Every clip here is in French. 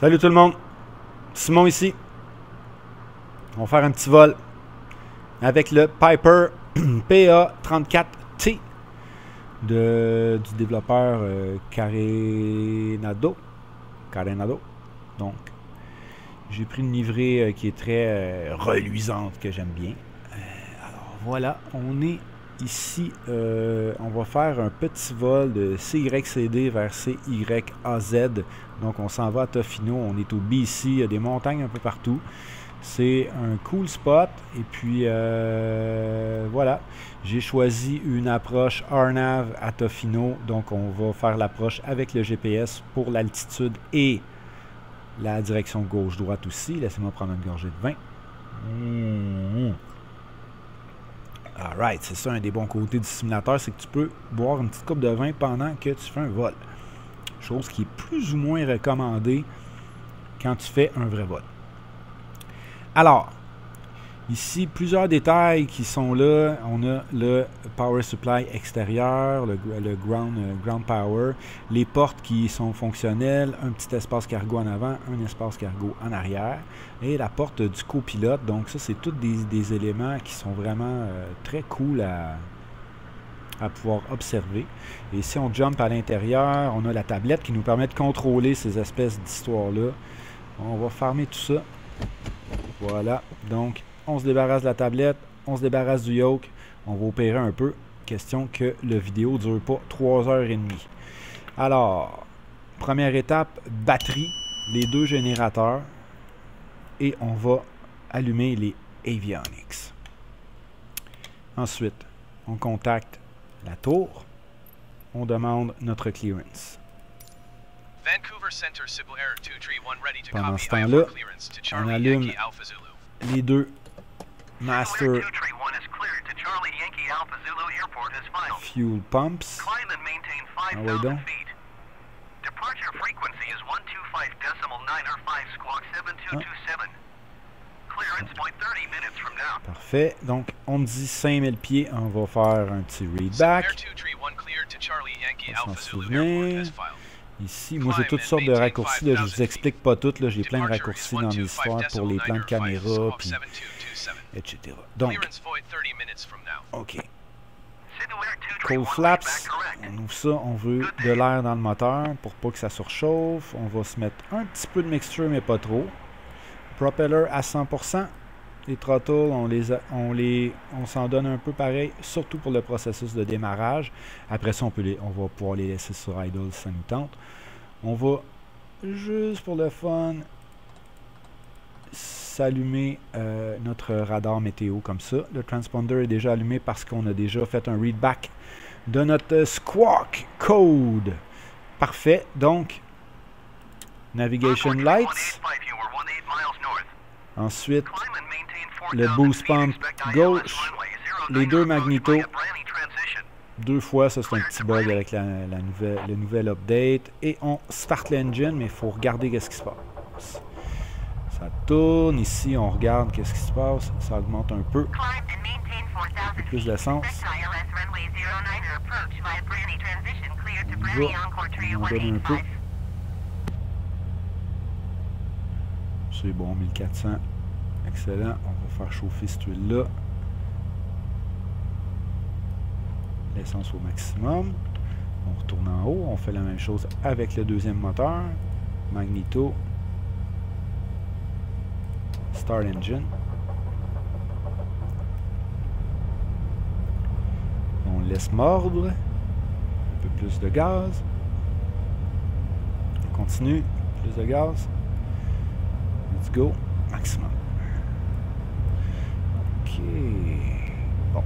Salut tout le monde, Simon ici. On va faire un petit vol avec le Piper PA34T du développeur Carenado. Donc, j'ai pris une livrée qui est très reluisante, que j'aime bien. Alors voilà, on est ici, on va faire un petit vol de CYCD vers CYAZ. Donc on s'en va à Tofino, on est au BC, il y a des montagnes un peu partout. C'est un cool spot. Et puis voilà, j'ai choisi une approche RNAV à Tofino. Donc on va faire l'approche avec le GPS pour l'altitude et la direction gauche-droite aussi. Laissez-moi prendre une gorgée de vin. Alright, c'est ça un des bons côtés du simulateur, c'est que tu peux boire une petite coupe de vin pendant que tu fais un vol. Chose qui est plus ou moins recommandée quand tu fais un vrai vol. Alors, ici, plusieurs détails qui sont là. On a le power supply extérieur, le ground power, les portes qui sont fonctionnelles, un petit espace cargo en avant, un espace cargo en arrière, et la porte du copilote. Donc ça, c'est tous des éléments qui sont vraiment très cool à pouvoir observer. Et si on jump à l'intérieur, on a la tablette qui nous permet de contrôler ces espèces d'histoires-là. On va farmer tout ça. Voilà, donc on se débarrasse de la tablette, on se débarrasse du yoke, on va opérer un peu, question que la vidéo ne dure pas 3h30. Alors, première étape, batterie, les deux générateurs, et on va allumer les avionics. Ensuite, on contacte la tour, on demande notre clearance. Pendant ce temps-là, on allume les deux master fuel pumps. Ah ouais donc. Parfait. Donc, on me dit 5000 pieds. On va faire un petit readback. On s'en souvient. Ici, moi j'ai toutes sortes de raccourcis, là, je vous explique pas toutes, j'ai plein de raccourcis dans mes histoires pour les plans de caméra, puis etc. Donc, OK. Cold flaps, on ouvre ça, on veut de l'air dans le moteur pour pas que ça surchauffe. On va se mettre un petit peu de mixture, mais pas trop. Propeller à 100%. Les throttles, on s'en donne un peu pareil, surtout pour le processus de démarrage. Après ça, on va pouvoir les laisser sur idle si ça nous tente. On va, juste pour le fun, s'allumer notre radar météo comme ça. Le transponder est déjà allumé parce qu'on a déjà fait un readback de notre Squawk code. Parfait. Donc, Navigation Lights. Ensuite, le boost pump gauche, les deux magnétos, deux fois, ça c'est un petit bug avec le nouvel update, et on start l'engine, mais il faut regarder qu'est-ce qui se passe. Ça tourne, ici on regarde qu'est-ce qui se passe, ça augmente un peu plus d'essence. On donne un peu. C'est bon, 1400. Excellent. On va faire chauffer cette huile-là. L'essence au maximum. On retourne en haut. On fait la même chose avec le deuxième moteur. Magnéto. Start engine. On laisse mordre. Un peu plus de gaz. On continue. Plus de gaz. Let's go. Maximum. OK. Bon.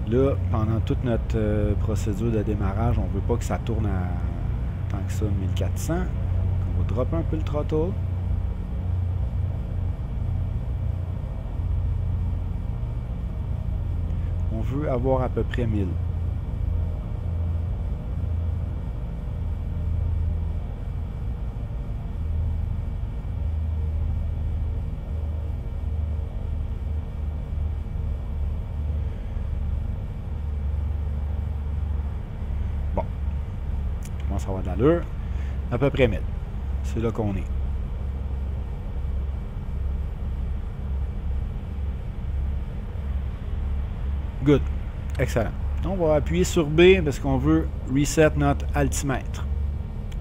Là, pendant toute notre procédure de démarrage, on ne veut pas que ça tourne à tant que ça 1400. On va dropper un peu le throttle. On veut avoir à peu près 1000. Ça va de l'allure, à peu près 1000. c'est là qu'on est. Good. Excellent. On va appuyer sur B parce qu'on veut reset notre altimètre.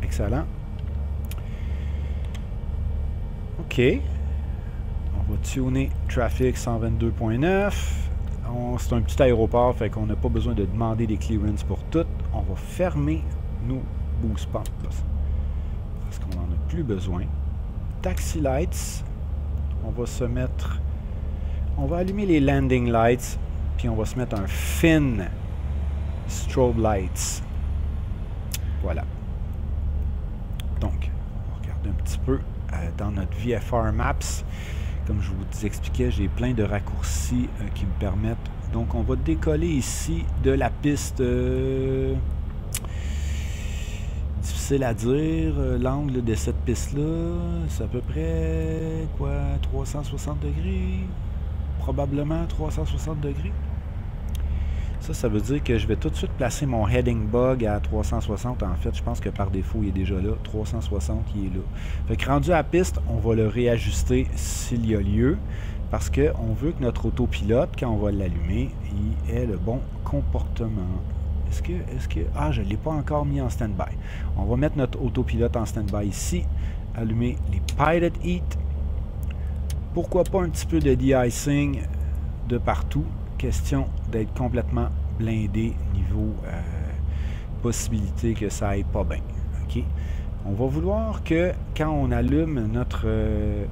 Excellent. OK. On va tuner Traffic 122.9. C'est un petit aéroport, fait qu'on n'a pas besoin de demander des clearances pour tout. On va fermer nos boost pumps parce qu'on n'en a plus besoin. Taxi lights. On va se mettre... On va allumer les landing lights, puis on va se mettre un fin strobe lights. Voilà. Donc, on va regarder un petit peu dans notre VFR Maps. Comme je vous expliquais, j'ai plein de raccourcis qui me permettent. Donc, on va décoller ici de la piste... difficile à dire. L'angle de cette piste-là, c'est à peu près, quoi, 360 degrés? Probablement 360 degrés. Ça veut dire que je vais tout de suite placer mon heading bug à 360. En fait, je pense que par défaut, il est déjà là. 360, il est là. Fait que rendu à la piste, on va le réajuster s'il y a lieu. Parce qu'on veut que notre autopilote, quand on va l'allumer, il ait le bon comportement. Est-ce que... Ah, je ne l'ai pas encore mis en stand-by. On va mettre notre autopilote en stand-by ici. Allumer les Pilot Heat. Pourquoi pas un petit peu de de-icing de partout. Question d'être complètement blindé niveau possibilité que ça aille pas bien. OK? On va vouloir que quand on allume notre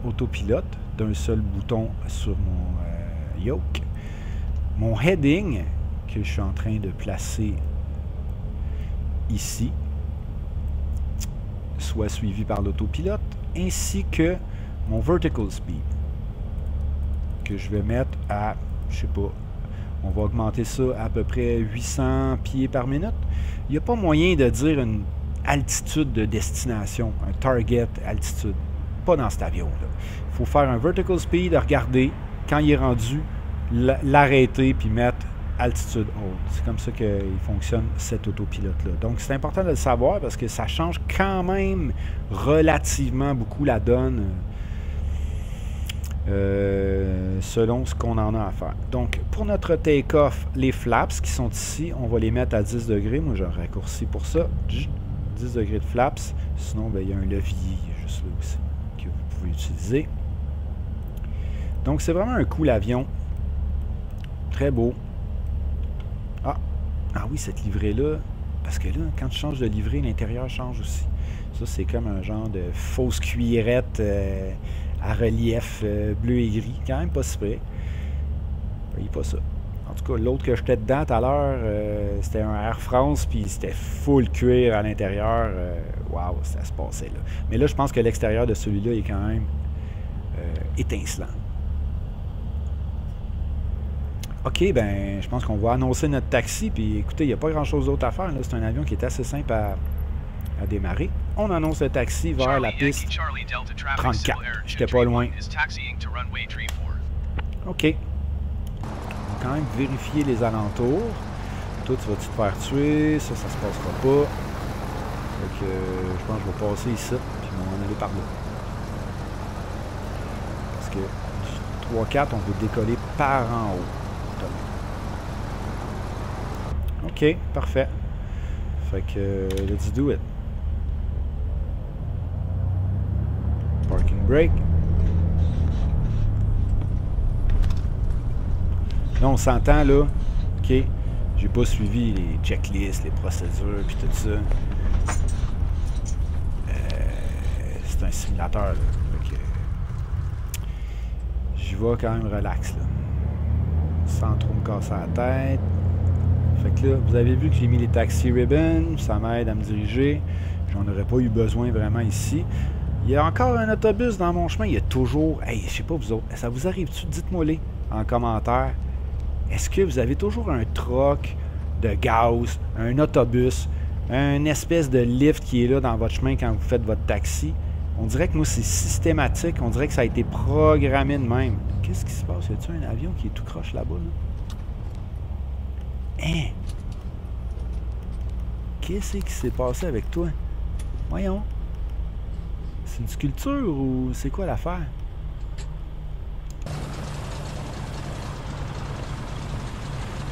autopilote d'un seul bouton sur mon yoke, mon heading que je suis en train de placer ici soit suivi par l'autopilote, ainsi que mon vertical speed que je vais mettre à, je sais pas, on va augmenter ça à peu près 800 pieds par minute. Il n'y a pas moyen de dire une altitude de destination, un target altitude. Pas dans cet avion-là. Il faut faire un vertical speed, regarder, quand il est rendu, l'arrêter puis mettre altitude haute. C'est comme ça qu'il fonctionne cet autopilote-là. Donc, c'est important de le savoir parce que ça change quand même relativement beaucoup la donne selon ce qu'on en a à faire. Donc, pour notre take-off, les flaps qui sont ici, on va les mettre à 10 degrés. Moi, j'ai un raccourci pour ça. 10 degrés de flaps. Sinon, ben, il y a un levier juste là aussi que vous pouvez utiliser. Donc, c'est vraiment un cool avion. Très beau. Ah oui, cette livrée-là, parce que là, quand tu changes de livrée, l'intérieur change aussi. Ça, c'est comme un genre de fausse cuillerette à relief bleu et gris. Quand même pas si près. Voyez pas ça. En tout cas, l'autre que j'étais dedans tout à l'heure, c'était un Air France, puis c'était full cuir à l'intérieur. Waouh, ça se passait là. Mais là, je pense que l'extérieur de celui-là est quand même étincelant. OK, ben, je pense qu'on va annoncer notre taxi. Puis écoutez, il n'y a pas grand-chose d'autre à faire. C'est un avion qui est assez simple à démarrer. On annonce le taxi vers la piste 34. J'étais pas loin. OK. On va quand même vérifier les alentours. Toi, tu vas-tu te faire tuer? Ça se passera pas. Donc, je pense que je vais passer ici. Puis on va aller par là. Parce que 3-4, on veut décoller par en haut. OK, parfait. Fait que, let's do it. Parking brake. Là, on s'entend, là. OK, j'ai pas suivi les checklists, les procédures, puis tout ça. C'est un simulateur, là. Fait que, j'y vais quand même relax, là. Sans trop me casser la tête. Fait que là, vous avez vu que j'ai mis les taxi ribbons, ça m'aide à me diriger. J'en aurais pas eu besoin vraiment ici. Il y a encore un autobus dans mon chemin. Il y a toujours... Hey, je sais pas vous autres, ça vous arrive-tu? Dites-moi-les en commentaire. Est-ce que vous avez toujours un truck de gaz, un autobus, une espèce de lift qui est là dans votre chemin quand vous faites votre taxi? On dirait que moi, c'est systématique. On dirait que ça a été programmé de même. Qu'est-ce qui se passe? Y a-t-il un avion qui est tout croche là-bas, là? Hein? Qu'est-ce qui s'est passé avec toi? Voyons. une sculpture ou c'est quoi l'affaire?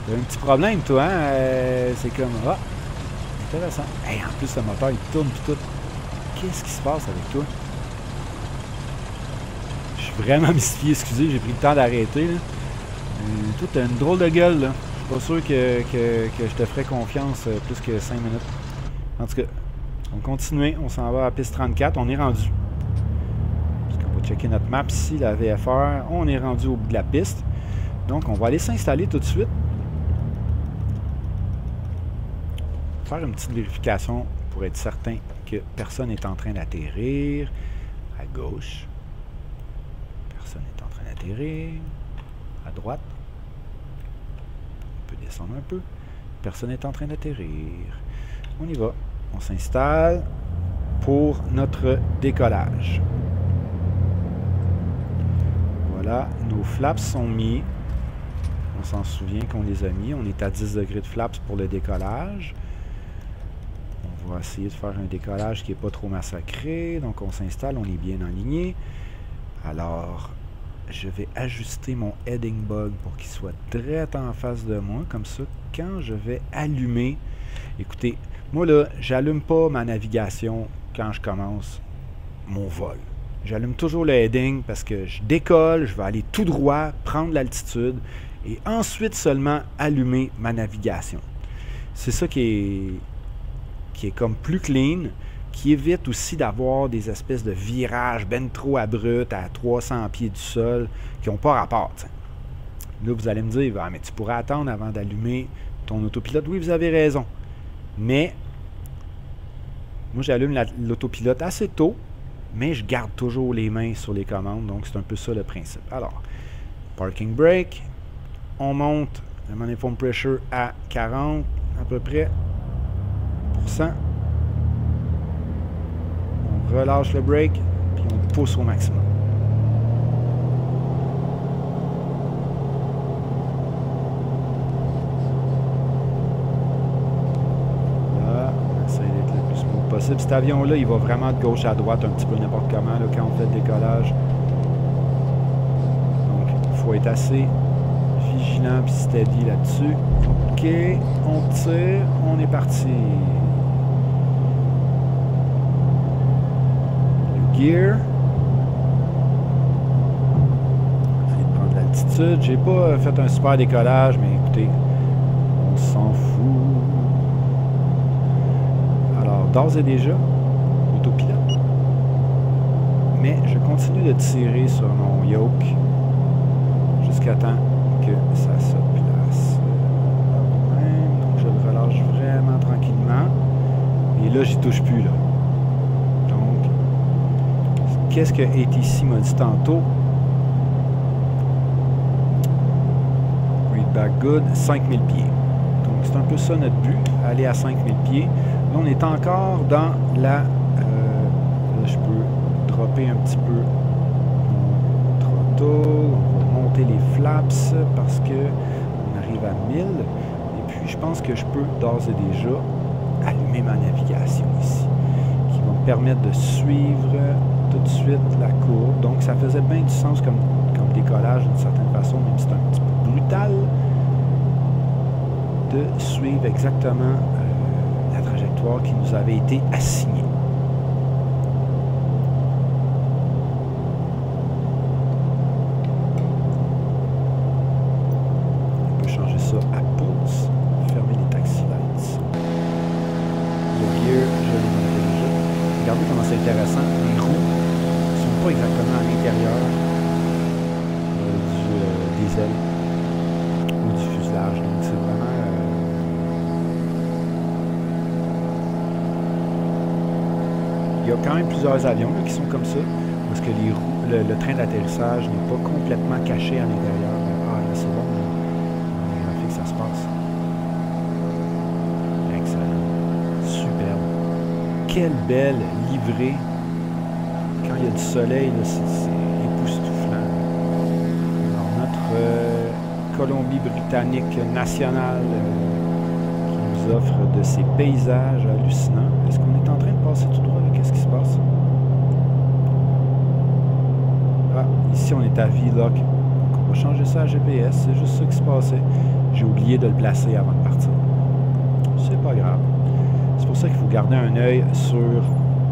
T'as un petit problème, toi, hein? C'est comme... Ah! Intéressant. Hey, en plus, le moteur, il tourne pis tout. Qu'est-ce qui se passe avec toi? Je suis vraiment mystifié, excusez, j'ai pris le temps d'arrêter, là. Toi, t'as une drôle de gueule, là. Je suis pas sûr que je te ferais confiance plus que 5 minutes. En tout cas, on va continuer. On s'en va à la piste 34. On est rendu. Parce qu'on va checker notre map ici, la VFR. On est rendu au bout de la piste. Donc, on va aller s'installer tout de suite. Faire une petite vérification pour être certain que personne n'est en train d'atterrir. À gauche. Personne n'est en train d'atterrir. À droite. On peut descendre un peu. Personne n'est en train d'atterrir. On y va. On s'installe pour notre décollage. Voilà, nos flaps sont mis. On s'en souvient qu'on les a mis. On est à 10 degrés de flaps pour le décollage. On va essayer de faire un décollage qui n'est pas trop massacré. Donc on s'installe, on est bien aligné. Alors, je vais ajuster mon heading bug pour qu'il soit direct en face de moi. Comme ça, quand je vais allumer... Écoutez, moi là, j'allume pas ma navigation quand je commence mon vol. J'allume toujours le heading parce que je décolle, je vais aller tout droit, prendre l'altitude et ensuite seulement allumer ma navigation. C'est ça qui est comme plus clean, qui évite aussi d'avoir des espèces de virages ben trop abrupts à 300 pieds du sol qui n'ont pas rapport. T'sais. Là, vous allez me dire, ah, mais tu pourrais attendre avant d'allumer ton autopilote. Oui, vous avez raison. Mais, moi, j'allume l'autopilote assez tôt, mais je garde toujours les mains sur les commandes. Donc, c'est un peu ça le principe. Alors, parking brake. On monte le manifold pressure à 40 à peu près %. On relâche le brake, puis on pousse au maximum. Là, on essaie d'être le plus smooth possible. Cet avion-là, il va vraiment de gauche à droite, un petit peu n'importe comment, là, quand on fait le décollage. Donc, il faut être assez vigilant puis steady là-dessus. OK, on tire, on est parti. Le gear. Essayer de prendre l'altitude. J'ai pas fait un super décollage, mais écoutez, on s'en fout. Alors, d'ores et déjà, autopilote. Mais je continue de tirer sur mon yoke jusqu'à temps que ça se place. Donc je le relâche vraiment tranquillement. Et là, j'y touche plus. Là. Donc, qu'est-ce que ATC m'a dit tantôt? Read back good, 5000 pieds. Donc c'est un peu ça notre but, aller à 5000 pieds. Là, on est encore dans la... là, je peux dropper un petit peu mon throttle. Monter les flaps parce que on arrive à 1000 et puis je pense que je peux d'ores et déjà allumer ma navigation ici qui va me permettre de suivre tout de suite la courbe. Donc ça faisait bien du sens comme décollage d'une certaine façon, même si c'est un petit peu brutal de suivre exactement la trajectoire qui nous avait été assignée. À pause, fermer les taxi lights. Le gear, je l'ai monté déjà. Regardez comment c'est intéressant. Les roues ne sont pas exactement à l'intérieur des ailes ou du fuselage. Donc c'est vraiment... Il y a quand même plusieurs avions là, qui sont comme ça, parce que les roues, le train d'atterrissage n'est pas complètement caché à l'intérieur. Ah là, c'est bon. Ça se passe. Excellent. Superbe. Quelle belle livrée. Quand il y a du soleil, c'est époustouflant. Alors, notre Colombie-Britannique nationale qui nous offre de ces paysages hallucinants. Est-ce qu'on est en train de passer tout droit? Qu'est-ce qui se passe? ici, on est à V-Lock. Donc, on va changer ça à GPS. C'est juste ça qui se passait. J'ai oublié de le placer avant de partir. C'est pas grave. C'est pour ça qu'il faut garder un œil sur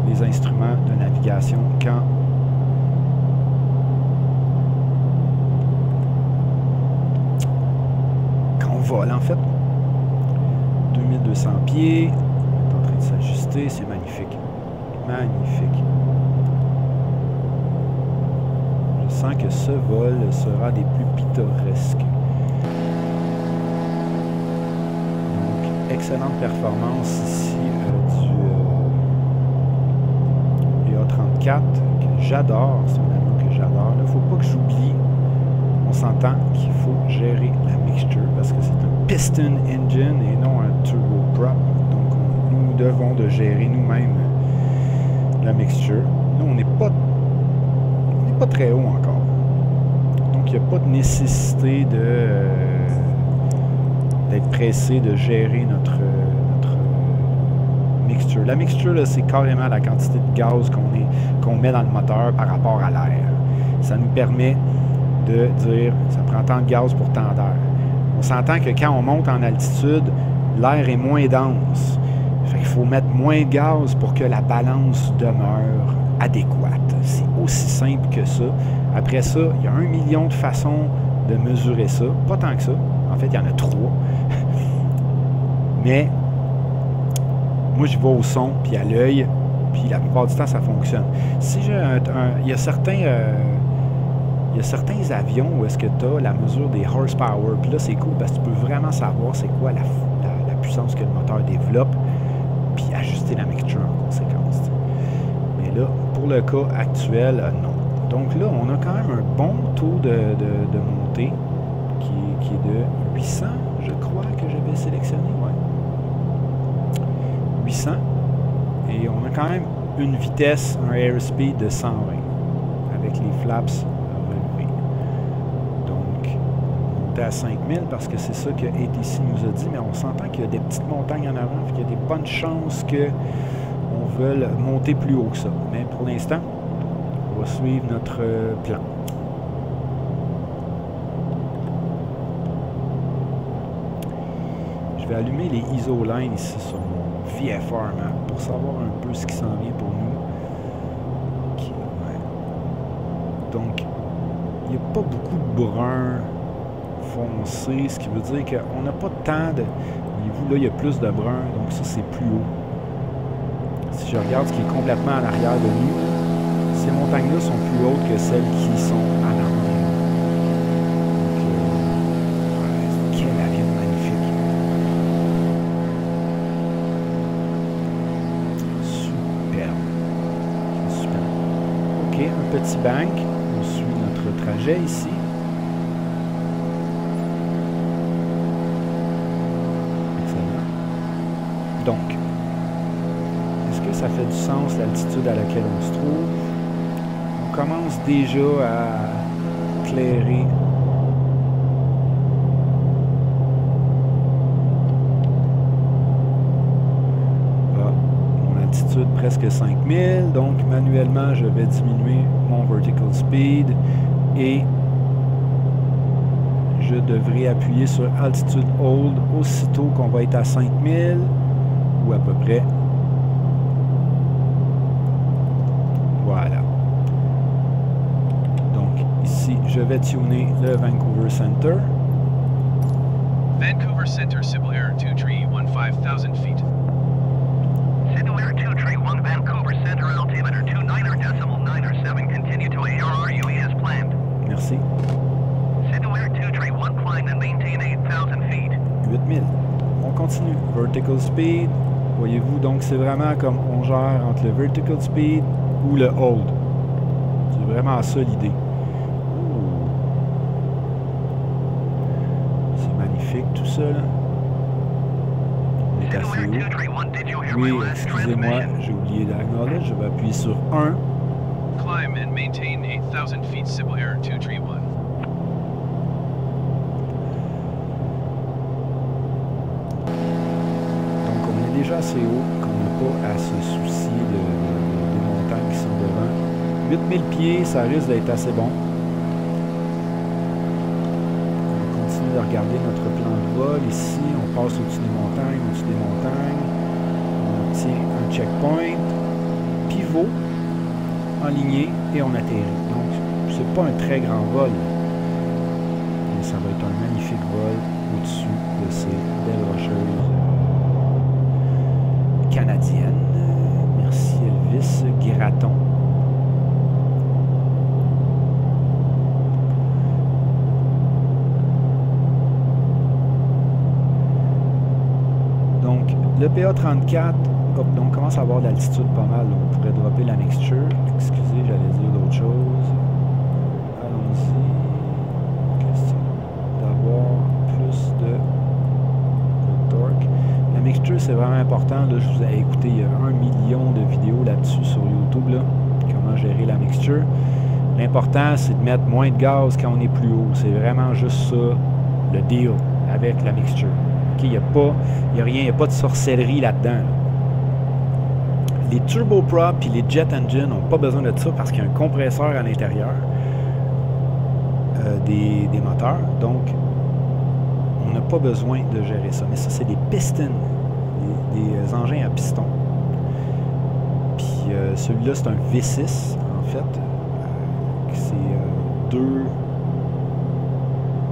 les instruments de navigation quand on vole, en fait. 2200 pieds. On est en train de s'ajuster. C'est magnifique. Magnifique. Je sens que ce vol sera des plus pittoresques. Donc, excellente performance ici du A34 que j'adore. C'est un avion que j'adore. Il ne faut pas que j'oublie. On s'entend qu'il faut gérer la mixture parce que c'est un piston engine et non un turboprop. Donc, nous devons de gérer nous-mêmes la mixture. Nous, on n'est pas très haut encore. Donc, il n'y a pas de nécessité d'être pressé de gérer notre mixture. La mixture, c'est carrément la quantité de gaz qu'on met dans le moteur par rapport à l'air. Ça nous permet de dire, ça prend tant de gaz pour tant d'air. On s'entend que quand on monte en altitude, l'air est moins dense. Fait qu'il faut mettre moins de gaz pour que la balance demeure adéquate. C'est aussi simple que ça. Après ça, il y a 1 million de façons de mesurer ça. Pas tant que ça. En fait, il y en a 3. Mais moi, je vais au son, puis à l'œil, puis la plupart du temps, ça fonctionne. Si j'ai il y a certains avions où est-ce que tu as la mesure des horsepower. Puis là, c'est cool parce que tu peux vraiment savoir c'est quoi la puissance que le moteur développe, puis ajuster la mixture en conséquence. Mais là, pour le cas actuel, non. Donc là, on a quand même un bon taux de montée qui est de 800, je crois que j'avais sélectionné, ouais. 800. Et on a quand même une vitesse, un airspeed de 120 avec les flaps relevés. Donc, on monte à 5000 parce que c'est ça que ATC nous a dit, mais on s'entend qu'il y a des petites montagnes en avant, qu'il y a des bonnes chances qu'on veuille monter plus haut que ça. Mais pour l'instant, on va suivre notre plan. Je vais allumer les ISO lines ici sur mon VFR map pour savoir un peu ce qui s'en vient pour nous. Okay, ouais. Donc, il n'y a pas beaucoup de brun foncé, ce qui veut dire qu'on n'a pas tant de... Voyez-vous, là, il y a plus de brun, donc ça, c'est plus haut. Si je regarde ce qui est complètement en arrière de nous, ces montagnes-là sont plus hautes que celles qui sont en arrière. Donc, quel avion magnifique. Superbe. Super. OK, un petit bank. On suit notre trajet ici. Excellent. Donc, est-ce que ça fait du sens l'altitude à laquelle on se trouve? On commence déjà à clairer. Ah, mon altitude presque 5000, donc manuellement je vais diminuer mon vertical speed et je devrais appuyer sur altitude hold aussitôt qu'on va être à 5000 ou à peu près. Voilà. Donc, ici, je vais tuner le Vancouver Center. Vancouver Center, Civil Air 2 Tree, 15,000 feet. Civil Air 2 Tree 1 Vancouver Center, altimeter 29.907, continue to ARRUE as planned. Merci. Civil Air 2 Tree 1 climb and maintain 8,000 feet. 8000. On continue. Vertical speed. Voyez-vous, donc c'est vraiment comme on gère entre le vertical speed ou le hold. C'est vraiment ça l'idée. C'est magnifique tout ça là. On est assez haut. Oui, excusez-moi, j'ai oublié d'acknowledge. Je vais appuyer sur 1. Climb and maintain 8,000 feet, Civil Air 2 Tree 1. Donc on est déjà assez haut qu'on n'a pas à se soucier des montagnes qui sont devant. 8000 pieds, ça risque d'être assez bon. continue de regarder notre plan de vol. Ici, on passe au-dessus des montagnes, on obtient un checkpoint, pivot, aligné et on atterrit. Donc, c'est pas un très grand vol, mais ça va être un magnifique vol au-dessus de ces belles rocheuses canadiennes. Merci Elvis Graton. Donc, le PA-34, donc on commence à avoir de l'altitude pas mal. Donc on pourrait dropper la mixture. Excusez, j'allais dire d'autres choses. Allons-y. Question d'avoir plus de torque. La mixture, c'est vraiment important. Là, je vous ai écouté, il y a 1 million de vidéos là-dessus sur YouTube. Là, comment gérer la mixture. L'important, c'est de mettre moins de gaz quand on est plus haut. C'est vraiment juste ça, le deal avec la mixture. Il n'y a rien, il n'y a pas de sorcellerie là-dedans. Là. Les turboprops et les jet engines n'ont pas besoin de ça parce qu'il y a un compresseur à l'intérieur des moteurs. Donc, on n'a pas besoin de gérer ça. Mais ça, c'est des pistons, des engins à piston. Puis celui-là, c'est un V6, en fait. C'est 2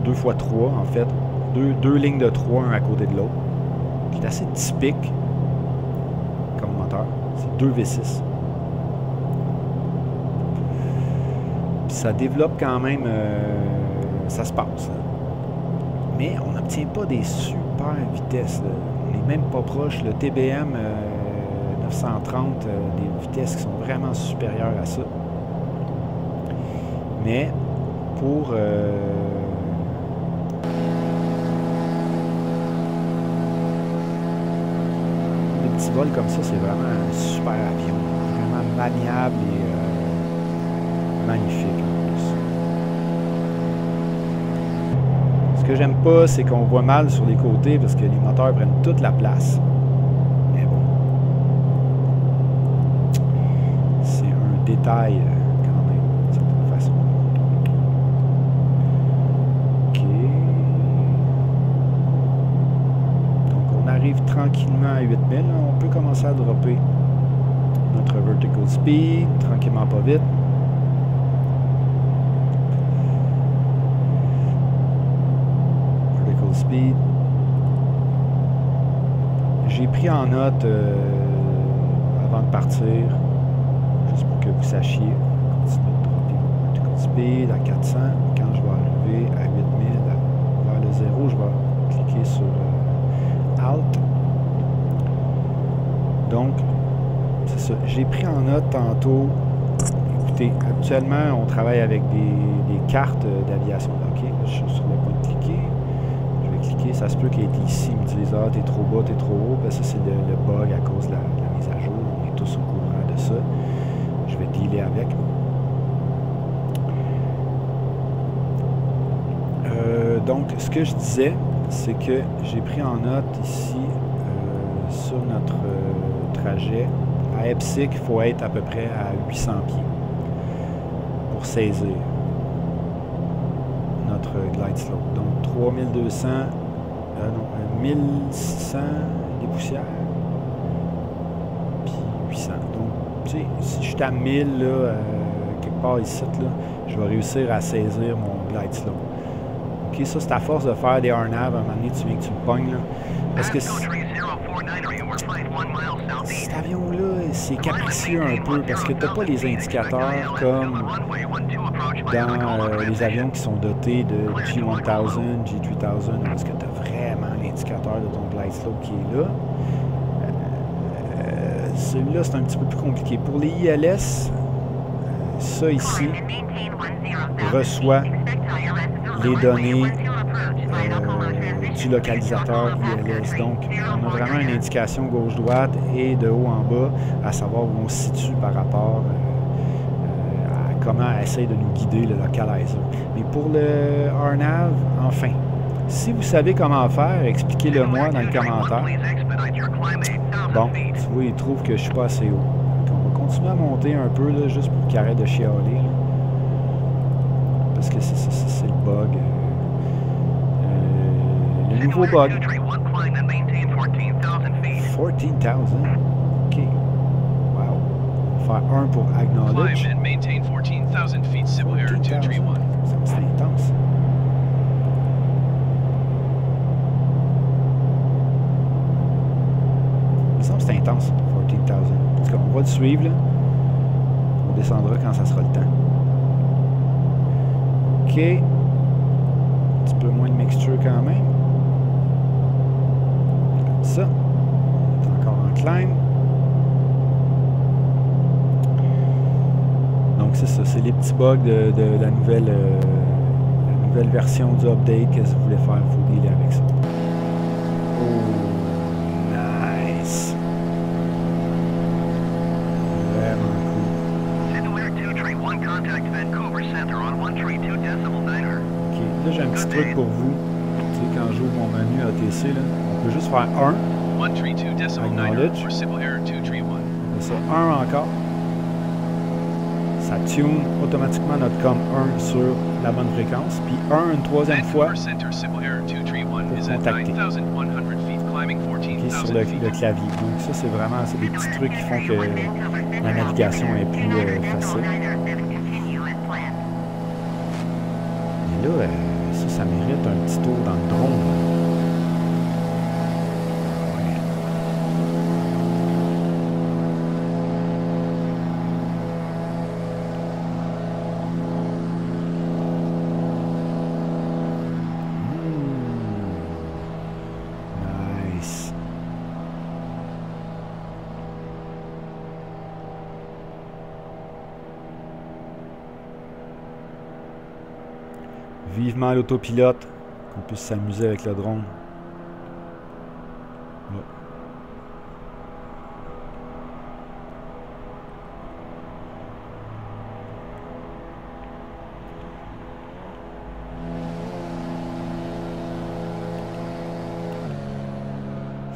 x 3, en fait. Deux lignes de 3, un à côté de l'autre. C'est assez typique comme moteur. C'est 2 V6. Puis ça développe quand même... ça se passe. Mais on n'obtient pas des super vitesses. Là. On n'est même pas proche. Le TBM 930, des vitesses qui sont vraiment supérieures à ça. Mais pour... petit vol comme ça, c'est vraiment un super avion. Vraiment maniable et magnifique en plus. Ce que j'aime pas, c'est qu'on voit mal sur les côtés parce que les moteurs prennent toute la place. Mais bon. C'est un détail quand même, d'une certaine façon. OK. Arrive tranquillement à 8000. On peut commencer à dropper notre vertical speed, tranquillement pas vite. Vertical speed. J'ai pris en note avant de partir, juste pour que vous sachiez, continuer de dropper mon vertical speed à 400. Quand je vais arriver à 8000 vers le 0, je vais cliquer sur Alt. Donc, c'est ça. J'ai pris en note tantôt. Écoutez, actuellement, on travaille avec des cartes d'aviation. OK, je suis sur le point de cliquer. Je vais cliquer. Ça se peut qu'il ait été ici. Ils me disent, ah, t'es trop bas, t'es trop haut. Ben, ça, c'est le bug à cause de la mise à jour. On est tous au courant de ça. Je vais dealer avec. Donc, ce que je disais, c'est que j'ai pris en note ici sur notre trajet. À EPSIC, il faut être à peu près à 800 pieds pour saisir notre glide slope. Donc 3200, non, 1600 des poussières, puis 800. Donc, tu sais, si je suis à 1000, là, quelque part ici, là, je vais réussir à saisir mon glide slope. OK, ça, c'est à force de faire des RNAV, à un moment donné, tu viens que tu le pognes, là. Parce que cet avion-là, c'est capricieux un peu, parce que tu n'as pas les indicateurs comme dans les avions qui sont dotés de G1000, G3000, parce que tu as vraiment l'indicateur de ton glide slope qui est là. Celui-là, c'est un petit peu plus compliqué. Pour les ILS, ça ici reçoit les données du localisateur ILS. Donc, on a vraiment une indication gauche-droite et de haut en bas à savoir où on se situe par rapport à comment essaye de nous guider le localizer. Mais pour le RNAV, enfin, si vous savez comment faire, expliquez-le moi dans les commentaires. Bon, tu vois, il trouve que je suis pas assez haut. Donc, on va continuer à monter un peu, là, juste pour qu'il arrête de chialer. Là. Parce que c'est le bug. le nouveau bug. 14,000 climb and maintain 14,000 feet. 14,000. OK. Wow. On va faire 1 pour acknowledge. Climb and maintain 14,000 feet Civil Air 231. C'est intense. Il me semble que c'est intense, 14,000. En tout cas, on va le suivre, là. On descendra quand ça sera le temps. OK. Un petit peu moins de mixture quand même. Comme ça. On est encore en climb. Donc c'est ça, c'est les petits bugs de la nouvelle version du update. Qu'est-ce que vous voulez faire? Il faut dealer avec ça. Oh, nice! Vraiment cool. Civil Air 231, contact Vancouver Center on 132.9er. Ok, là j'ai un petit truc pour vous. Tu sais, quand j'ouvre mon menu ATC, là, on peut juste faire 1. 132.9 for Civil Air 231. C'est ça, 1 encore. Ça tune automatiquement notre com 1 sur la bonne fréquence. Puis 1 une troisième fois. Vancouver Center Civil Air 231 is at contacter. 9,100 feet, climbing Okay, sur 14,000 feet. le clavier. Donc ça, c'est vraiment des petits trucs qui font que la navigation est plus facile. Et là, ça mérite un petit tour dans le drone. Ouais. Nice. Vivement l'autopilote, qu'on puisse s'amuser avec le drone. Ouais.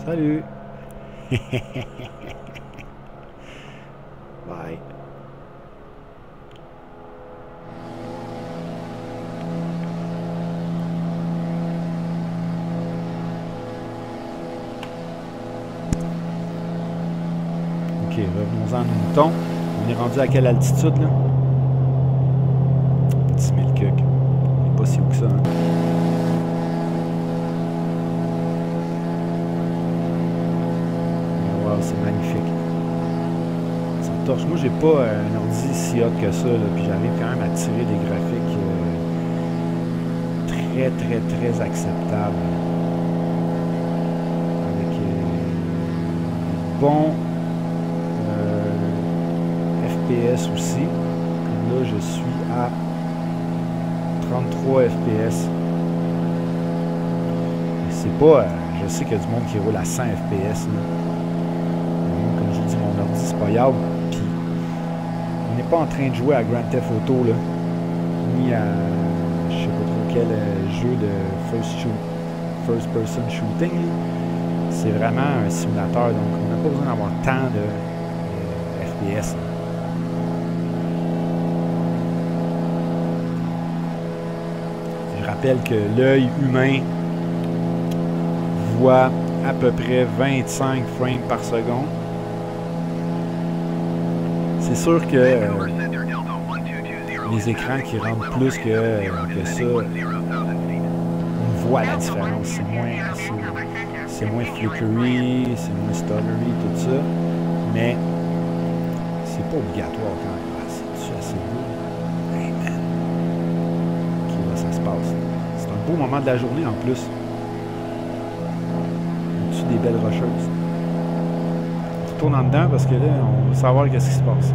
Salut! Bye! Ok, revenons-en à nos moutons. On est rendu à quelle altitude, là? 10 000 cucs. On n'est pas si haut que ça, hein? Wow, c'est magnifique. Ça torche. Moi, j'ai pas un ordi si hot que ça, là, puis j'arrive quand même à tirer des graphiques très acceptables. Avec bon FPS aussi. Comme là, je suis à 33 FPS. C'est pas... je sais qu'il y a du monde qui roule à 100 FPS. Là. Comme je vous dis, mon ordi, c'est pas grave. Puis, on n'est pas en train de jouer à Grand Theft Auto, là, ni à je sais pas trop quel jeu de first person shooting. C'est vraiment un simulateur, donc on n'a pas besoin d'avoir tant de FPS. Là. Je rappelle que l'œil humain voit à peu près 25 frames par seconde. C'est sûr que les écrans qui rentrent plus que ça, on voit la différence. C'est moins flickery, c'est moins stuttery, tout ça. Mais c'est pas obligatoire quand même. Ah, c'est assez beau. Hey man. Ok, là ça se passe. C'est un beau moment de la journée en plus. Au-dessus des belles rocheuses. On retourne en dedans parce que là, on veut savoir qu'est-ce qui se passe.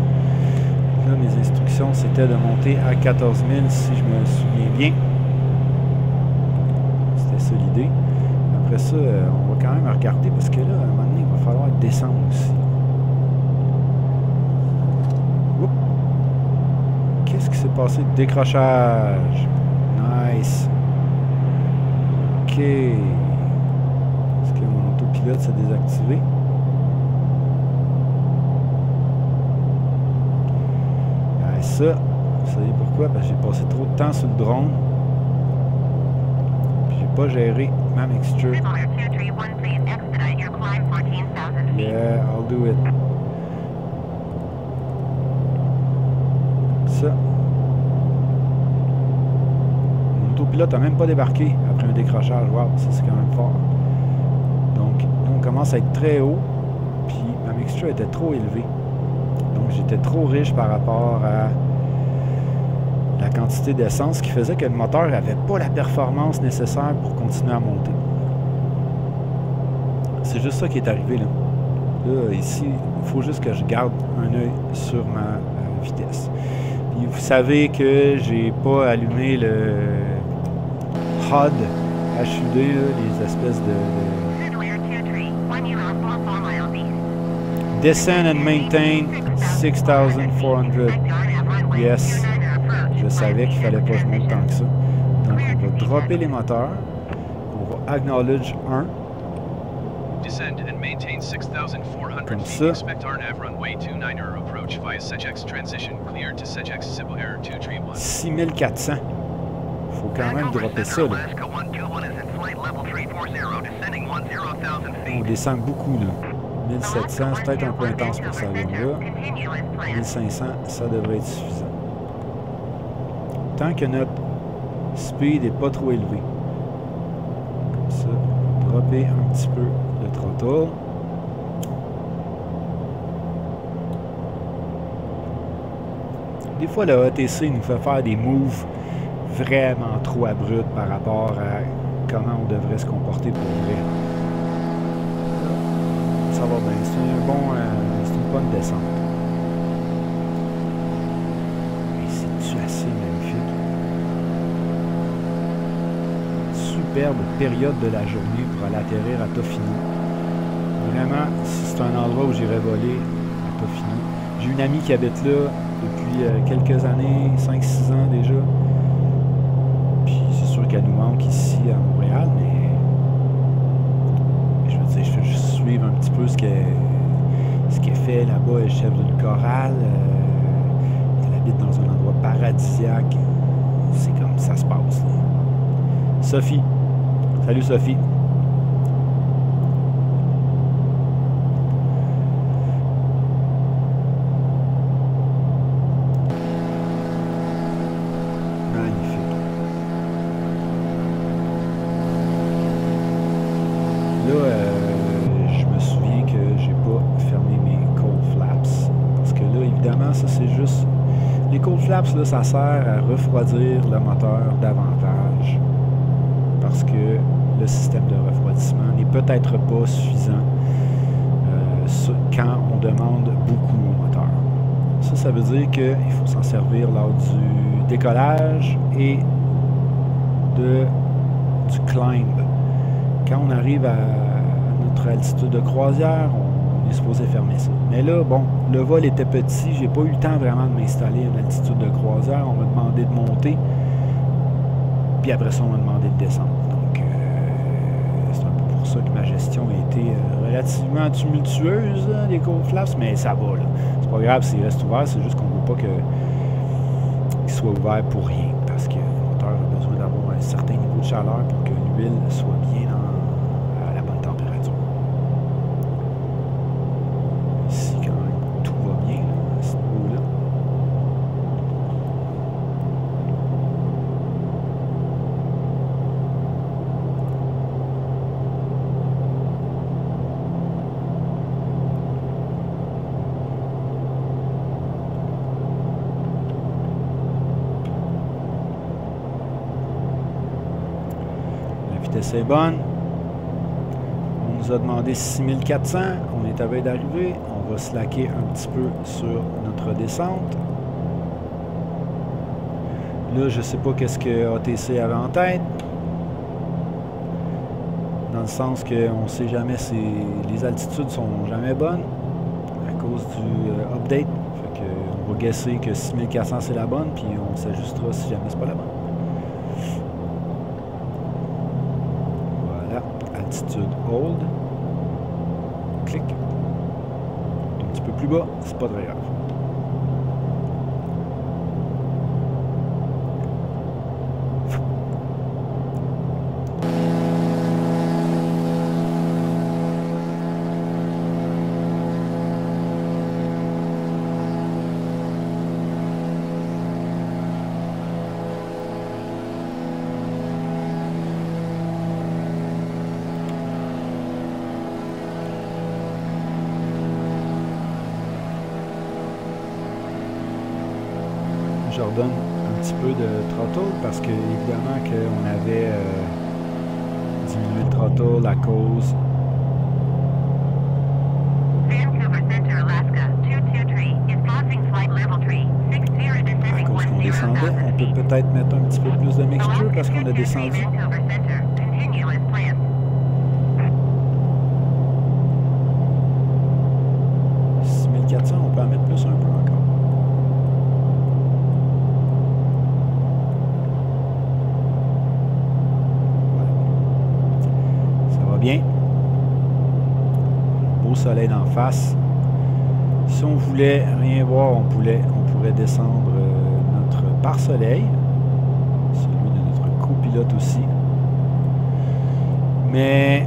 Là, mes instructions, c'était de monter à 14 000 si je me souviens bien. C'était ça l'idée. Après ça, on va quand même regarder parce que là, à un moment donné, il va falloir descendre aussi. Oups. Qu'est-ce qui s'est passé? Décrochage. Nice. OK. Est-ce que mon autopilote s'est désactivé? Ça, vous savez pourquoi? Parce que j'ai passé trop de temps sur le drone. Puis j'ai pas géré ma mixture. Simulator 231, please expedite your climb 14,000 feet. Yeah, I'll do it. Ça. Mon autopilote n'a même pas débarqué après un décrochage. Wow, ça c'est quand même fort. Donc, là, on commence à être très haut. Puis ma mixture était trop élevée. Donc, j'étais trop riche par rapport à la quantité d'essence, ce qui faisait que le moteur n'avait pas la performance nécessaire pour continuer à monter. C'est juste ça qui est arrivé là. Là, ici, il faut juste que je garde un œil sur ma vitesse. Puis vous savez que j'ai pas allumé le HUD, HUD, là, les espèces de Descend and maintain 6400. Yes. Je savais qu'il fallait pas que je monte tant que ça. Donc on va dropper les moteurs. On va acknowledge 1. Descend and maintain 6,400 Comme feet. ça. Expect RNAV runway 29er approach via SEGEX transition cleared to SEGEX Civil Air 231. 6400. Faut quand même dropper ça là. Alaska 121 is in flight level 340, descending 10,000 On feet. descend beaucoup là. 1700, c'est peut-être un peu intense pour ça là. 1500, ça devrait être suffisant. Tant que notre speed n'est pas trop élevé. Comme ça, dropper un petit peu le throttle. Des fois, le ATC nous fait faire des moves vraiment trop abrupts par rapport à comment on devrait se comporter pour vrai. Ça va bien, c'est une bonne descente. Et c'est-tu assez magnifique? Superbe période de la journée pour aller atterrir à Tofino. Vraiment, c'est un endroit où j'irais voler à Tofino. J'ai une amie qui habite là depuis quelques années, 5-6 ans déjà. Puis c'est sûr qu'elle nous manque ici à Montréal, mais je veux juste suivre un petit peu ce qu'elle fait là-bas. Elle est chef d'une chorale. Elle habite dans un endroit paradisiaque. C'est comme ça se passe. Là. Sophie. Salut Sophie. Je me souviens que j'ai pas fermé mes cold flaps. Parce que là, évidemment, ça c'est juste... Les cold flaps, là, ça sert à refroidir le moteur davantage. Parce que le système de refroidissement n'est peut-être pas suffisant quand on demande beaucoup au moteur. Ça veut dire qu'il faut s'en servir lors du décollage et du climb. Quand on arrive à notre altitude de croisière, on est supposé fermer ça. Mais là, bon, le vol était petit, j'ai pas eu le temps vraiment de m'installer à une altitude de croisière. On m'a demandé de monter, puis après ça, on m'a demandé de descendre. Donc, c'est un peu pour ça que ma gestion a été relativement tumultueuse, hein, les cold flaps, mais ça va, là. C'est pas grave s'il reste ouvert, c'est juste qu'on veut pas qu'il soit ouvert pour rien, parce que le moteur a besoin d'avoir un certain niveau de chaleur pour que l'huile soit bien à la bonne température. Ici, quand même, tout va bien là, à ce niveau-là. C'est bonne. On nous a demandé 6400. On est à veille d'arriver. On va slacker un petit peu sur notre descente. Là, je sais pas qu'est-ce que ATC avait en tête. Dans le sens qu'on ne sait jamais si les altitudes sont jamais bonnes à cause du update. Fait que on va guesser que 6400 c'est la bonne, puis on s'ajustera si jamais c'est pas la bonne. Altitude hold. Clic. Un petit peu plus bas, c'est pas très grave. Je redonne un petit peu de throttle parce que évidemment qu'on avait diminué le throttle à cause qu'on descendait. On peut peut-être mettre un petit peu plus de mixture parce qu'on a descendu. 6400, on peut en mettre plus un peu encore. Voilà. Ça va bien. Beau soleil d'en face. Si on voulait rien voir, on pourrait descendre notre pare-soleil, celui de notre copilote aussi. Mais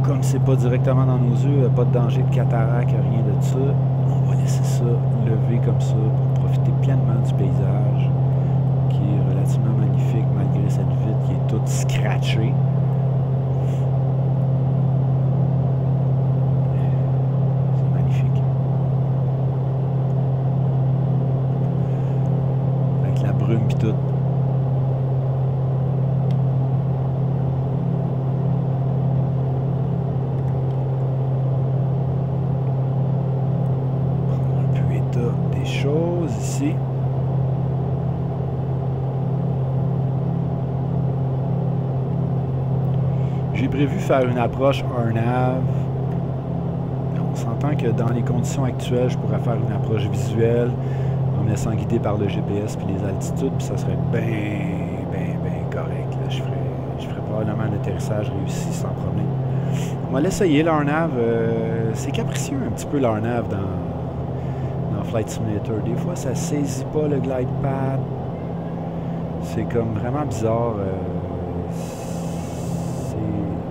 comme c'est pas directement dans nos yeux, pas de danger de cataracte, rien de ça, on va laisser ça lever comme ça pour profiter pleinement du paysage qui est relativement magnifique malgré cette vitre qui est toute scratchée. C'est magnifique. Avec la brume pis tout. Choses ici. J'ai prévu faire une approche RNAV. On s'entend que dans les conditions actuelles, je pourrais faire une approche visuelle en me laissant guider par le GPS puis les altitudes, puis ça serait bien correct. Là. Je ferais probablement un atterrissage réussi sans problème. On va l'essayer, l'RNAV. C'est capricieux un petit peu l'RNAV dans Flight Simulator. Des fois, ça saisit pas le glide pad. C'est comme vraiment bizarre.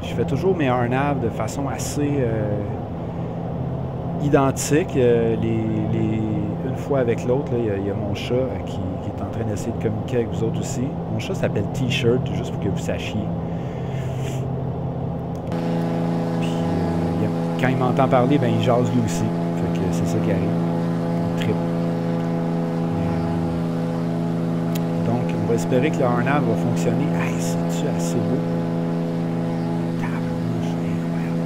Je fais toujours mes RNAV de façon assez identique. Une fois avec l'autre, il y a mon chat qui est en train d'essayer de communiquer avec vous autres aussi. Mon chat s'appelle T-Shirt, juste pour que vous sachiez. Puis, quand il m'entend parler, ben, il jase lui aussi. Fait que c'est ça qui arrive. Donc, on va espérer que le RNAV va fonctionner. Hey, c'est-tu assez beau? Tabarnouche, c'est incroyable.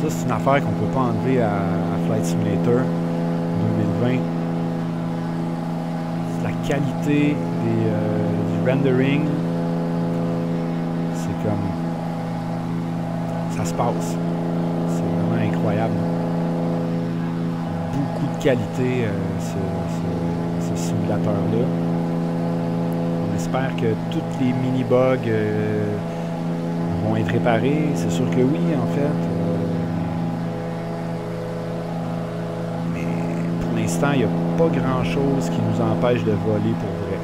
Ça, c'est une affaire qu'on ne peut pas enlever à Flight Simulator 2020. C'est la qualité du rendering. C'est comme... ça se passe. C'est vraiment incroyable. Beaucoup de qualité, ce simulateur-là. On espère que tous les mini-bugs vont être réparés. C'est sûr que oui, en fait. Mais pour l'instant, il n'y a pas grand-chose qui nous empêche de voler pour vrai.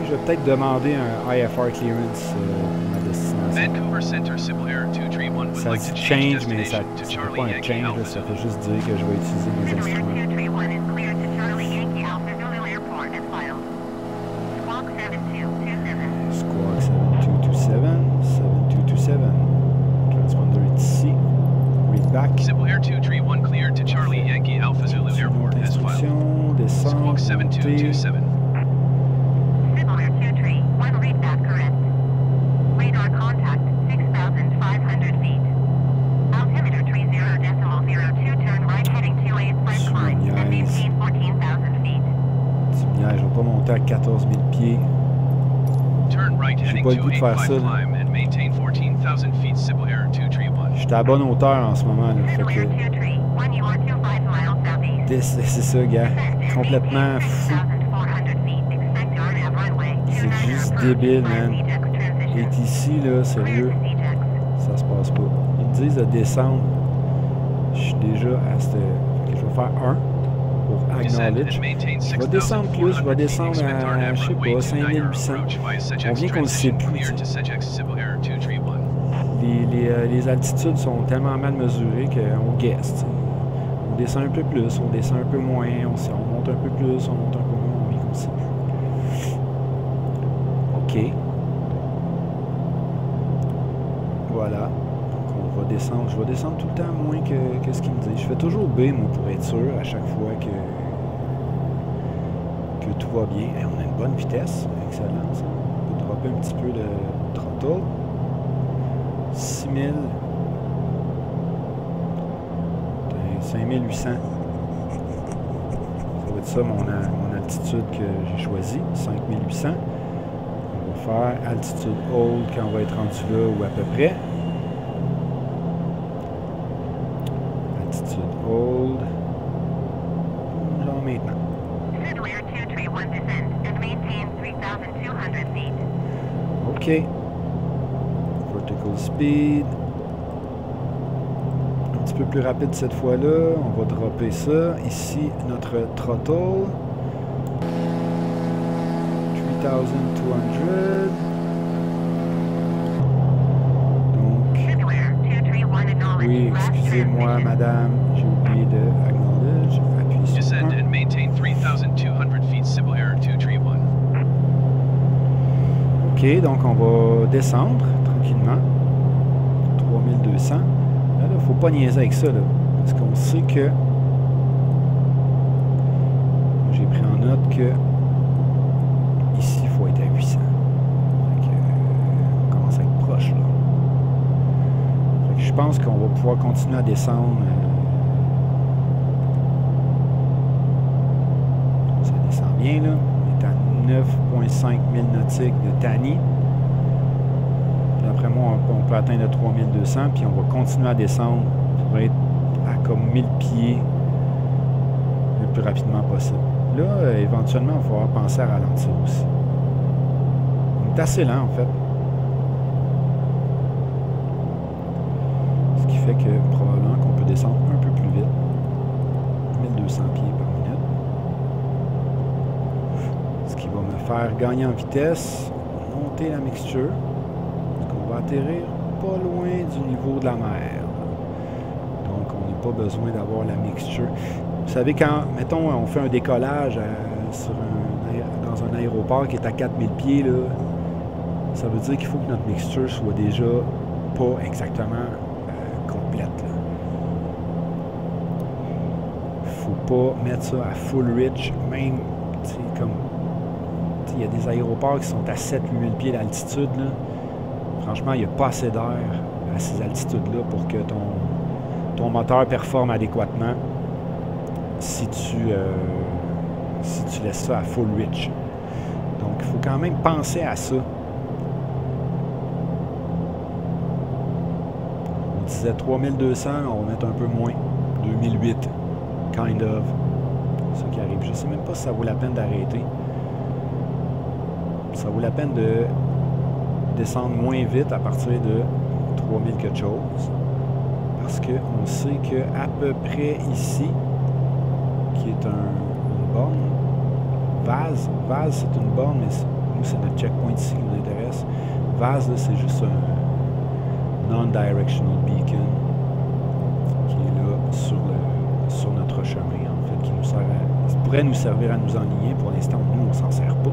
Je vais peut-être demander un IFR clearance pour ma destination. Vancouver Center Civil Air 231 would Ça like dit to change change, mais ça destination to ne fait Charlie pas un Yankee change, là, Alpha ça Zulu. fait juste dire que je vais utiliser mes instruments. 231 is cleared to Charlie Yankee Alpha Zulu Airport as filed. Squawk 7227. Squawk 7227, 7227. Transponder est ici. Read back. Civil Air 231 cleared to Charlie Yankee Alpha Zulu Airport as filed. Instruction, descente, Squawk montée. 7227. Civil Air 231 read back correct. Radar contact 6,500 feet. Altimeter 30.02, turn right heading 28 flight climb and maintain 14,000 feet. Tu me niaises, je vais pas monter à 14 000 pieds. Turn right heading pas le goût de faire 285 ça, là. climb and maintain 14,000 feet. Civil Air 231. J'étais à bonne hauteur en ce moment, là. Fait Civil Air que 231, you are 25 miles southeast. c'est ça, gars. Complètement fou. 6,400 feet. Expect RNAV runway. C'est juste débile, man. Et ici, là, sérieux, ça se passe pas. Ils me disent de descendre. Je suis déjà à cette... Je vais faire 1 pour acknowledge. Je vais descendre plus, je vais descendre à, je sais pas, 5800. On vient qu'on le sait plus. Tu sais. Les altitudes sont tellement mal mesurées qu'on guesse. On descend un peu plus, on descend un peu moins, on monte un peu plus, on monte un peu moins, on continue. OK. Voilà. Donc on va descendre. Je vais descendre tout le temps moins que ce qu'il me dit. Je fais toujours B, moi, pour être sûr, à chaque fois que tout va bien. Et on a une bonne vitesse. Excellent, ça. On peut dropper un petit peu le throttle. 6000. 5800. Ça va être ça mon altitude que j'ai choisi. 5800. On va faire altitude hold quand on va être rendu là ou à peu près. Altitude hold. Genre maintenant. OK. Vertical speed. Un petit peu plus rapide cette fois-là. On va dropper ça. Ici, notre throttle. 3200. Donc, oui, excusez-moi, madame. J'ai oublié de acknowledge. Appuie sur Descend 1. and maintain 3,200 feet. Civil Air 231. OK, donc on va descendre tranquillement. 3200. Là, il ne faut pas niaiser avec ça, là. Parce qu'on sait que... J'ai pris en note que... Ici, il faut être à 800. Fait que, on commence à être proche, là. Fait que je pense qu'on va pouvoir continuer à descendre. Ça descend bien, là. On est à 9,5 000 nautiques de Tani. D'après moi, on peut atteindre 3200, puis on va continuer à descendre pour être à comme 1000 pieds le plus rapidement possible. Là, éventuellement, il va falloir penser à ralentir aussi. On est assez lent, en fait. Ce qui fait que probablement qu'on peut descendre un peu plus vite. 1200 pieds par minute. Ce qui va me faire gagner en vitesse, monter la mixture. On va atterrir pas loin du niveau de la mer. Donc, on n'a pas besoin d'avoir la mixture. Vous savez, quand, mettons, on fait un décollage dans un aéroport qui est à 4000 pieds, là, ça veut dire qu'il faut que notre mixture soit déjà pas exactement complète. Il ne faut pas mettre ça à full reach, même, comme, il y a des aéroports qui sont à 7-8 000 pieds d'altitude, là. Franchement, il n'y a pas assez d'air à ces altitudes-là pour que ton moteur performe adéquatement si tu laisses ça à full reach. Donc, il faut quand même penser à ça. On disait 3200, on va mettre un peu moins. 2008, kind of. C'est ça qui arrive. Je ne sais même pas si ça vaut la peine d'arrêter. Ça vaut la peine de descendre moins vite à partir de 3000 quelque chose. Parce qu'on sait qu'à peu près ici, qui est une borne, Vaz, c'est une borne, mais nous, c'est notre checkpoint ici qui nous intéresse. Vaz, c'est juste un non-directional beacon qui est là sur notre chemin, en fait, qui pourrait nous servir à nous enligner. Pour l'instant, nous, on ne s'en sert pas.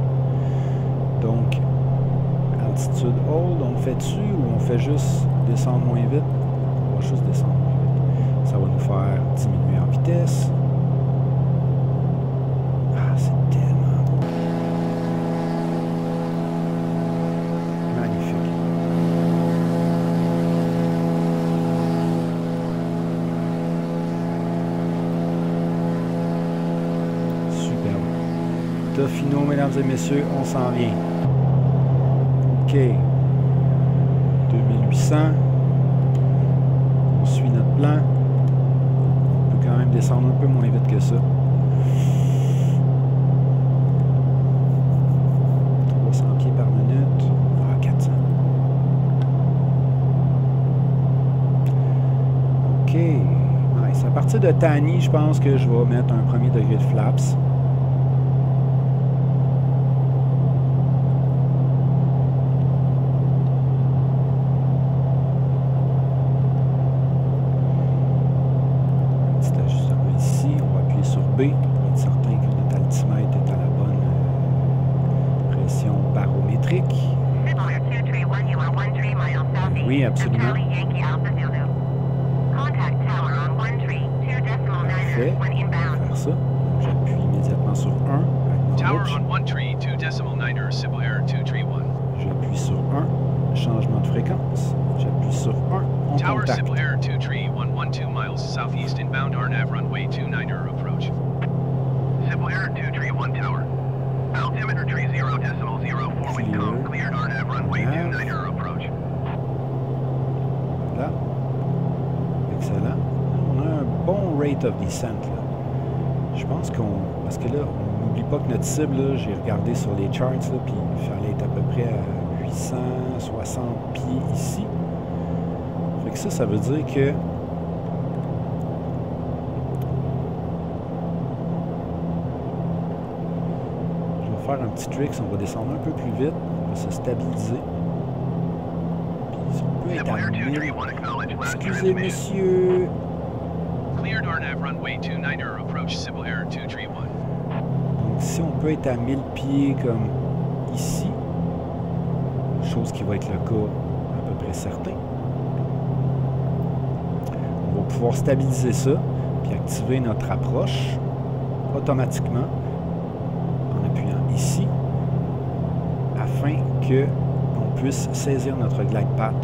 Donc, altitude hold, on le fait dessus ou on fait juste descendre moins vite? On va juste descendre moins vite. Ça va nous faire diminuer en vitesse. Ah, c'est tellement beau. Magnifique. Superbe. Tofino, mesdames et messieurs, on s'en vient. OK. 2800. On suit notre plan. On peut quand même descendre un peu moins vite que ça. 300 pieds par minute. Ah, 400. OK. Nice. À partir de Tani, je pense que je vais mettre un premier degré de flaps. absolument. Charlie Yankee Alpha Zulu. Contact tower on 132.9 Parfait. when On va inbound. faire ça. Donc, j'appuie immédiatement sur 1. Tower Acknowledge. on 132.9 Civil Air 231. J'appuie sur 1. Changement de fréquence. J'appuie sur 1. On Tower contacte. Civil Air 23112 miles southeast inbound RNAV runway 29 approach. Civil Air 231 Tower. Altimeter tree 0.04 wind calm cleared RNAV runway 29 approach. Voilà. Excellent. On a un bon rate of descent, là. Je pense qu'on... Parce que là, on n'oublie pas que notre cible, là, j'ai regardé sur les charts, là, puis il fallait être à peu près à 860 pieds ici. Fait que ça veut dire que... Je vais faire un petit trick, on va descendre un peu plus vite, on va se stabiliser. Puis on peut être à 1000. Excusez, monsieur. Cleared RNAV runway 29 approach Civil Air 231. Donc si on peut être à 1000 pieds comme ici, chose qui va être le cas à peu près certain, on va pouvoir stabiliser ça, puis activer notre approche automatiquement en appuyant ici, afin que on puisse saisir notre glide path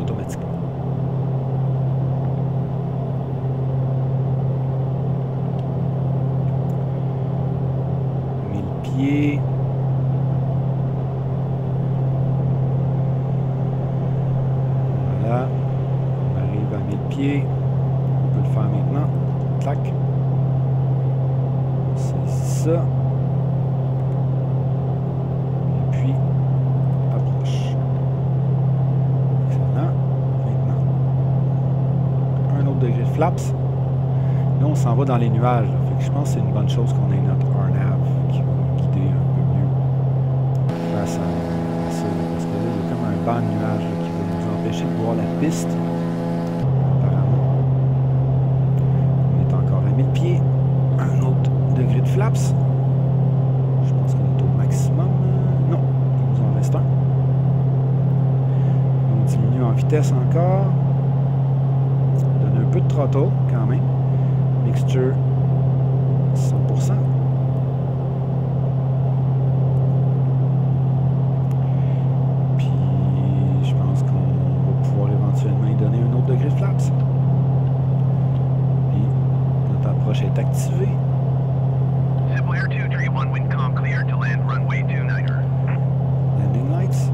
automatiquement. Pieds. Voilà. On arrive à 1000 pieds. On peut le faire maintenant. Clac. C'est ça. Et puis, approche. Excellent. Maintenant, un autre degré de flaps. Là, on s'en va dans les nuages. Là. Fait que je pense que c'est une bonne chose qu'on ait notre RNAV qui va nous guider un peu mieux face à ça. Là, parce que là, il y a comme un banc de nuages là, qui va nous empêcher de voir la piste. Apparemment. On est encore à 1000 pieds. Un autre degré de flaps. Je pense qu'on est au maximum. Non, il nous en reste un. On diminue en vitesse encore. Donne un peu de throttle quand même. Mixture 100%. Puis je pense qu'on va pouvoir éventuellement y donner un autre degré de flaps. Puis notre approche est activée. Civil Air 231 wind calm cleared to land runway 29. Landing lights.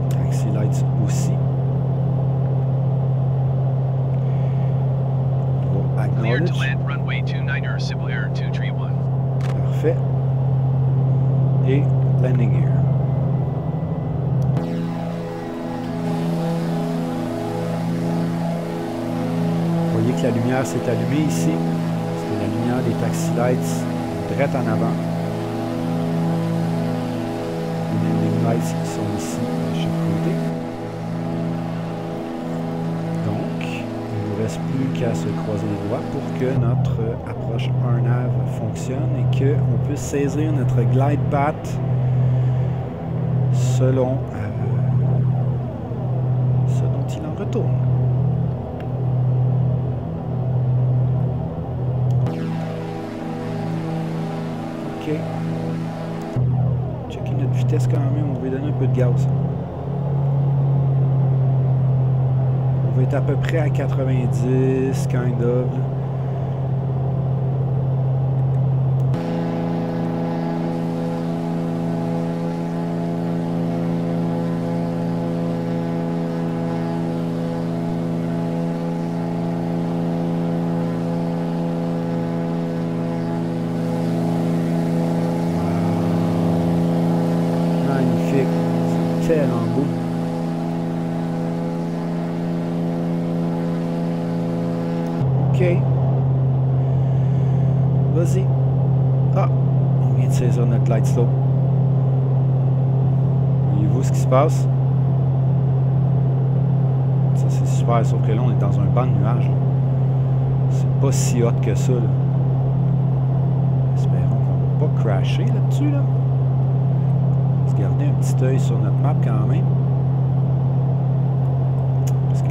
Taxi lights aussi. Cleared to Acknowledge. land runway 29 Civil Air 231. Parfait. Et landing gear. Vous voyez que la lumière s'est allumée ici. C'est la lumière des taxi lights direct en avant. Les landing lights sont ici de chaque côté. Donc, il ne nous reste plus qu'à se croiser les doigts pour que notre approche RNAV fonctionne et qu'on puisse saisir notre glide path selon ce dont il en retourne. OK. Checker notre vitesse quand même, on va lui donner un peu de gaz. On va être à peu près à 90, kind of. Magnifique. C'est tellement beau. OK. Vas-y. Ah, on vient de saisir notre glide slope. Voyez-vous ce qui se passe? Ça, c'est super, sauf que là, on est dans un banc de nuages. C'est pas si hot que ça, là. Espérons qu'on va pas crasher là-dessus, là. On va se garder un petit œil sur notre map quand même.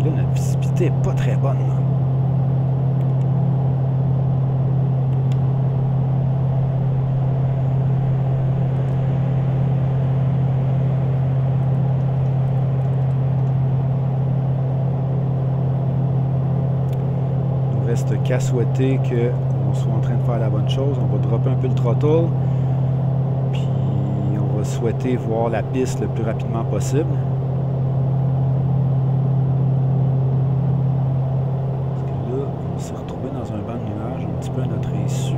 là, notre visibilité n'est pas très bonne. Là. Il ne reste qu'à souhaiter qu'on soit en train de faire la bonne chose. On va dropper un peu le throttle. Puis on va souhaiter voir la piste le plus rapidement possible. On s'est retrouvé dans un banc de nuages, un petit peu à notre insu.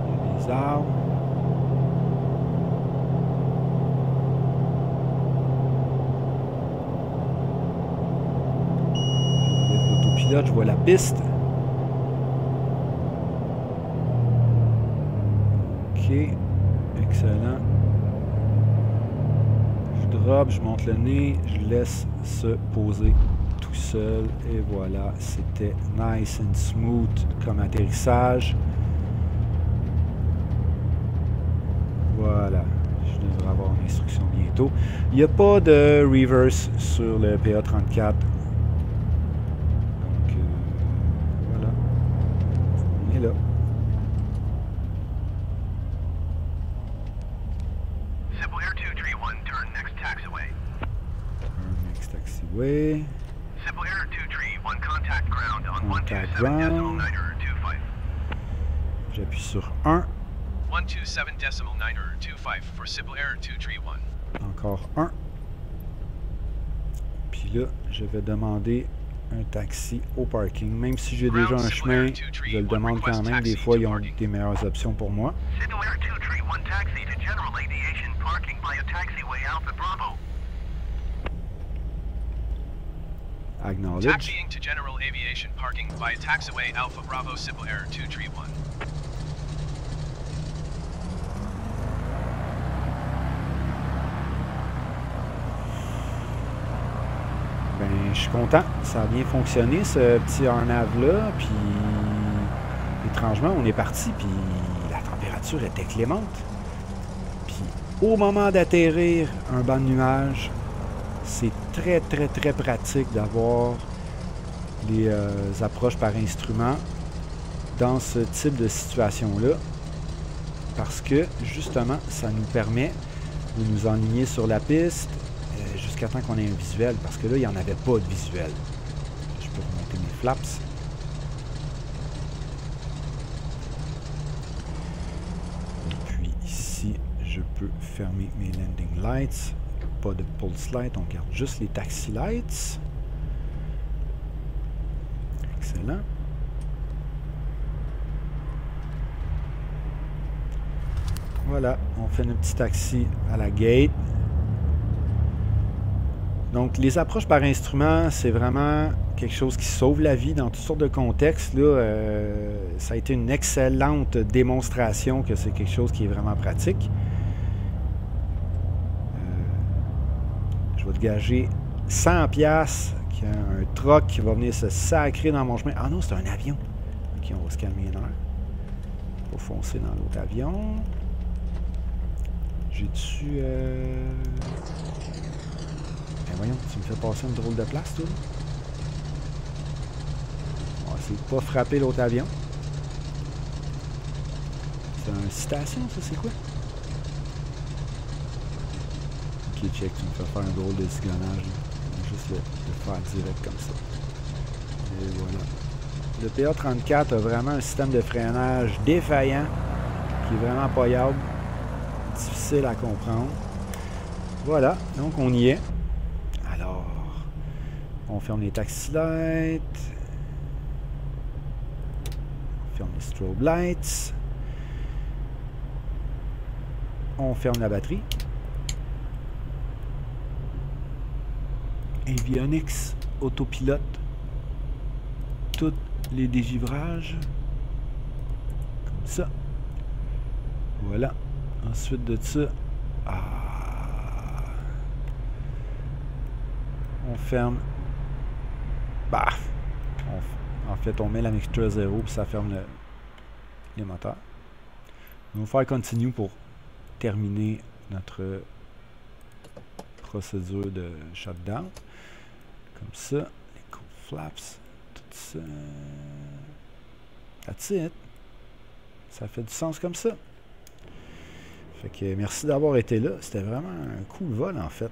Il y a des arbres. Avec l'autopilote, je vois la piste. Ok, excellent. Je drop, je monte le nez, je laisse se poser tout seul et voilà, c'était nice and smooth comme atterrissage. Voilà, je devrais avoir une instruction bientôt. Il n'y a pas de reverse sur le PA34. Donc voilà, on est là. Simple Air 231, turn next taxiway. Next taxiway. Simple Air 231, contact ground on Contact 127.9 ground. 25. J'appuie sur 1. 127.925 for Simple Air 231. Encore 1. Puis là, je vais demander un taxi au parking. Même si j'ai déjà un chemin, je le demande quand même. Des fois, ils ont des meilleures options pour moi. Simple Air 231, taxi to General Aviation parking via taxiway Alpha Bravo. Acknowledge. Taxiing to General Aviation parking via taxiway Alpha Bravo Simple Air 231. Ben, je suis content. Ça a bien fonctionné, ce petit RNAV-là. Puis, étrangement, on est parti, puis la température était clémente. Puis, au moment d'atterrir un banc de nuages, c'est très, très, très pratique d'avoir les approches par instrument dans ce type de situation-là. Parce que, justement, ça nous permet de nous enligner sur la piste jusqu'à temps qu'on ait un visuel. Parce que là, il n'y en avait pas de visuel. Je peux remonter mes flaps. Et puis ici, je peux fermer mes landing lights. Pas de pulse light, on garde juste les taxi lights. Excellent. Voilà, on fait notre petit taxi à la gate. Donc, les approches par instrument, c'est vraiment quelque chose qui sauve la vie dans toutes sortes de contextes. Là, ça a été une excellente démonstration que c'est quelque chose qui est vraiment pratique. Je vais te gager 100$ qu'il y a un truck qui va venir se sacrer dans mon chemin. Ah non, c'est un avion. Ok, on va se calmer une heure. On va foncer dans l'autre avion. J'ai-tu... Ben voyons, tu me fais passer une drôle de place, toi. On va essayer de pas frapper l'autre avion. C'est une citation, ça, c'est quoi? Ok, check, tu me fais faire un drôle de zigonnage. Juste le faire direct comme ça. Et voilà. Le PA34 a vraiment un système de freinage défaillant qui est vraiment payable. Difficile à comprendre. Voilà, donc on y est. Alors, on ferme les taxi lights. On ferme les strobe lights. On ferme la batterie. Avionics, autopilote, tous les dégivrages. Comme ça. Voilà. Ensuite de ça, on ferme. Baf! En fait, on met la mixture 0 puis ça ferme les moteurs. On va faire continue pour terminer notre procédure de shutdown. Comme ça, les cold flaps, tout ça. That's it. Ça fait du sens comme ça. Fait que merci d'avoir été là. C'était vraiment un cool vol en fait.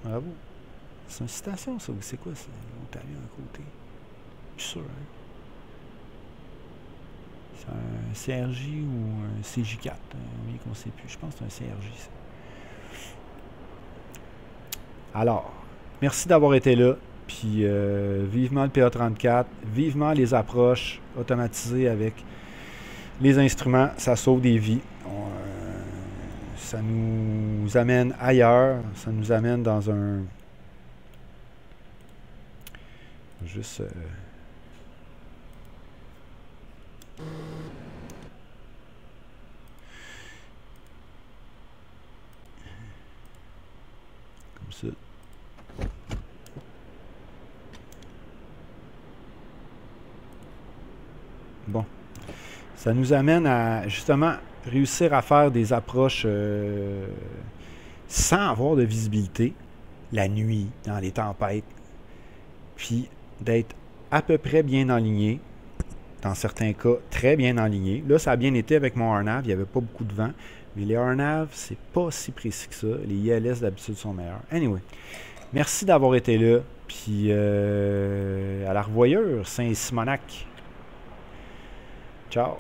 Bravo. C'est une citation ça ou c'est quoi ça? L'Ontario à côté. Je suis sûr. Hein? C'est un CRJ ou un CJ4. Oui, qu'on sait plus. Je pense que c'est un CRJ ça. Alors, merci d'avoir été là. Puis vivement le PA34. Vivement les approches automatisées avec les instruments. Ça sauve des vies. Ça nous amène ailleurs. Ça nous amène dans un... Juste... Comme ça. Bon. Ça nous amène à, justement, réussir à faire des approches sans avoir de visibilité, la nuit, dans les tempêtes, puis d'être à peu près bien aligné, dans certains cas, très bien aligné. Là, ça a bien été avec mon RNAV, il n'y avait pas beaucoup de vent, mais les RNAV, c'est pas si précis que ça. Les ILS, d'habitude, sont meilleurs. Anyway, merci d'avoir été là, puis à la revoyure, Saint-Simonac. Ciao!